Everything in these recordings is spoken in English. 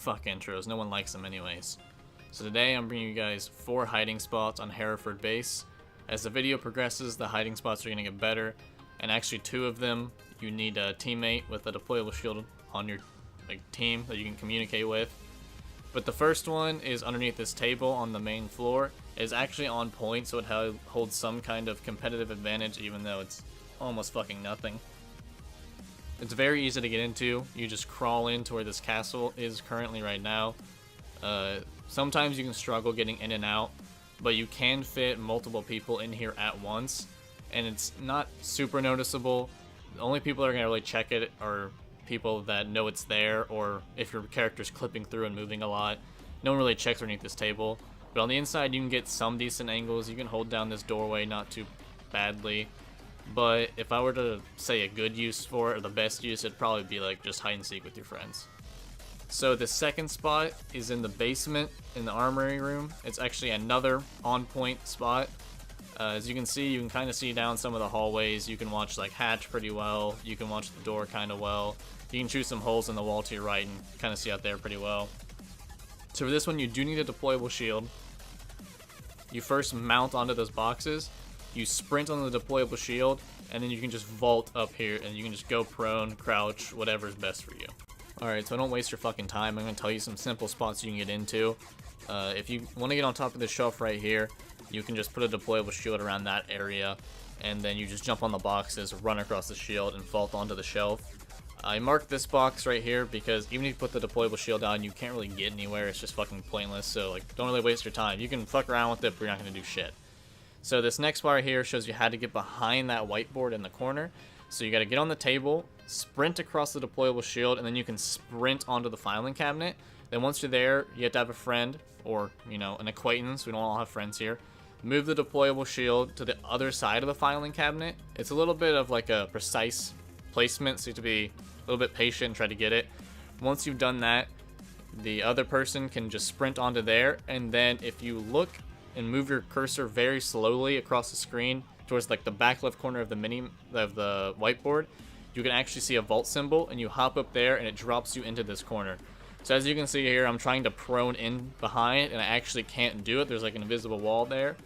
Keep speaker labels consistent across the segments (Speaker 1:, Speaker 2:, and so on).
Speaker 1: fuck intros. No one likes them anyways. So today I'm bringing you guys 4 hiding spots on Hereford base. As the video progresses, the hiding spots are going to get better, and actually 2 of them you need a teammate with a deployable shield on your team that you can communicate with. But the first one is underneath this table on the main floor. It's actually on point, so it holds some kind of competitive advantage, even though it's almost fucking nothing. It's very easy to get into. You just crawl into where this castle is currently right now. Sometimes you can struggle getting in and out, but you can fit multiple people in here at once, and it's not super noticeable. The only people that are going to really check it are people that know it's there, or if your character's clipping through and moving a lot. No one really checks underneath this table. But on the inside you can get some decent angles. You can hold down this doorway not too badly. But if I were to say a good use for it, or the best use, it'd probably be like just hide and seek with your friends. So the second spot is in the basement in the armory room. It's actually another on point spot. As you can see, you can kind of see down some of the hallways. You can watch like hatch pretty well. You can watch the door kind of well. You can shoot some holes in the wall to your right and kind of see out there pretty well. So for this one, you do need a deployable shield. You first mount onto those boxes. You sprint on the deployable shield, and then you can just vault up here, and you can just go prone, crouch, whatever is best for you. Alright, so don't waste your fucking time. I'm going to tell you some simple spots you can get into. If you want to get on top of this shelf right here, you can just put a deployable shield around that area, and then you just jump on the boxes, run across the shield, and vault onto the shelf. I marked this box right here because even if you put the deployable shield down, you can't really get anywhere. It's just fucking pointless, so like, don't really waste your time. You can fuck around with it, but you're not going to do shit. So this next bar here shows you how to get behind that whiteboard in the corner. So you got to get on the table, sprint across the deployable shield, and then you can sprint onto the filing cabinet. Then once you're there, you have to have a friend, or, you know, an acquaintance. We don't all have friends here. Move the deployable shield to the other side of the filing cabinet. It's a little bit of like a precise placement, so you have to be a little bit patient and try to get it. Once you've done that, the other person can just sprint onto there, and then if you look and move your cursor very slowly across the screen towards like the back left corner of the whiteboard, you can actually see a vault symbol, and you hop up there and it drops you into this corner. So as you can see here, I'm trying to prone in behind, and I actually can't do it. There's like an invisible wall there.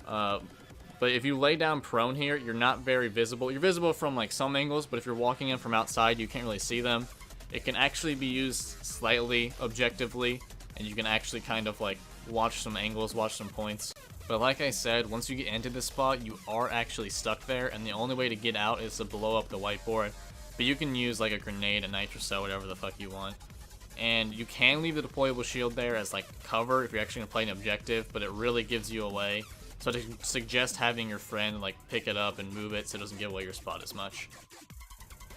Speaker 1: But if you lay down prone here, you're not very visible. You're visible from like some angles, but if you're walking in from outside, you can't really see them. It can actually be used slightly objectively, and you can actually kind of like watch some angles, watch some points. But like I said, once you get into this spot, you are actually stuck there, and the only way to get out is to blow up the whiteboard. But you can use like a grenade, a nitro, whatever the fuck you want. And you can leave the deployable shield there as like cover if you're actually gonna play an objective, but it really gives you away. So I suggest having your friend like pick it up and move it so it doesn't give away your spot as much.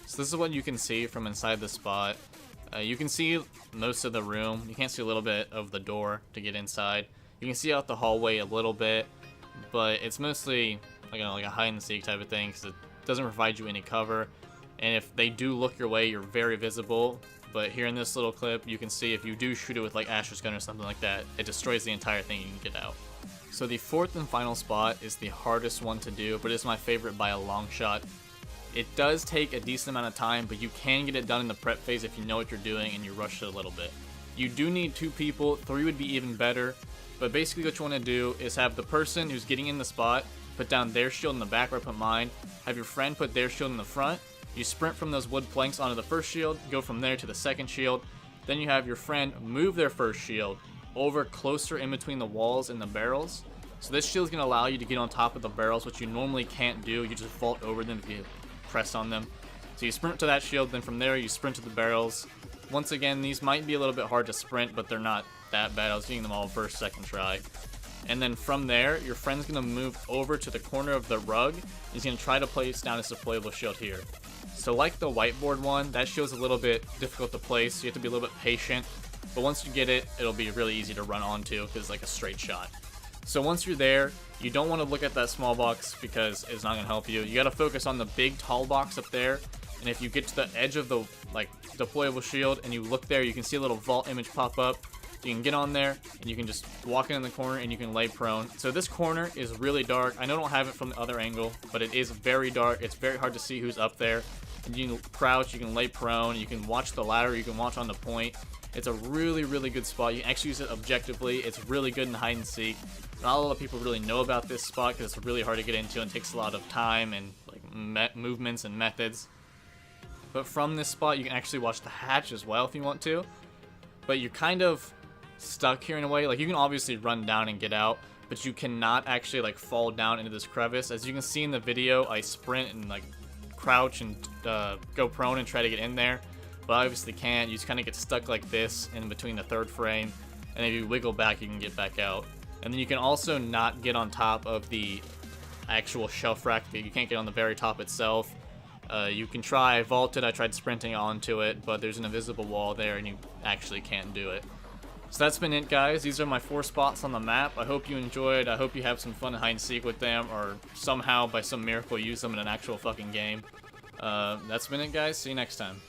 Speaker 1: So this is what you can see from inside the spot. You can see most of the room. You can't see a little bit of the door to get inside. You can see out the hallway a little bit, but it's mostly like a hide and seek type of thing because it doesn't provide you any cover. And if they do look your way, you're very visible. But here in this little clip, you can see if you do shoot it with like Asher's gun or something like that, it destroys the entire thing. You can get out. So the fourth and final spot is the hardest one to do, but it's my favorite by a long shot. It does take a decent amount of time, but you can get it done in the prep phase if you know what you're doing and you rush it a little bit. You do need 2 people, 3 would be even better, but basically what you want to do is have the person who's getting in the spot put down their shield in the back where I put mine, have your friend put their shield in the front, you sprint from those wood planks onto the first shield, go from there to the second shield, then you have your friend move their first shield over closer in between the walls and the barrels. So this shield is going to allow you to get on top of the barrels, which you normally can't do. You just vault over them if you press on them. So you sprint to that shield, then from there you sprint to the barrels. Once again, these might be a little bit hard to sprint, but they're not that bad. I was getting them all first, second try. And then from there, your friend's going to move over to the corner of the rug. He's going to try to place down his deployable shield here. So like the whiteboard one, that shield's a little bit difficult to place. You have to be a little bit patient. But once you get it, it'll be really easy to run onto because it's like a straight shot. So once you're there, you don't want to look at that small box because it's not going to help you. You got to focus on the big tall box up there. And if you get to the edge of the like deployable shield and you look there, you can see a little vault image pop up. You can get on there and you can just walk in the corner and you can lay prone. So this corner is really dark. I know I don't have it from the other angle, but it is very dark. It's very hard to see who's up there. And you can crouch, you can lay prone, you can watch the ladder, you can watch on the point. It's a really, really good spot. You can actually use it objectively. It's really good in hide and seek. Not a lot of people really know about this spot because it's really hard to get into and takes a lot of time and like movements and methods. But from this spot, you can actually watch the hatch as well if you want to. But you're kind of stuck here in a way. Like, you can obviously run down and get out, but you cannot actually like fall down into this crevice. As you can see in the video, I sprint and like crouch and go prone and try to get in there, but I obviously can't. You just kind of get stuck like this in between the third frame, and if you wiggle back, you can get back out. And then you can also not get on top of the actual shelf rack. You can't get on the very top itself. You can try vaulted. I tried sprinting onto it, but there's an invisible wall there, and you actually can't do it. So that's been it, guys. These are my 4 spots on the map. I hope you enjoyed. I hope you have some fun in hide and seek with them, or somehow by some miracle use them in an actual fucking game. That's been it, guys. See you next time.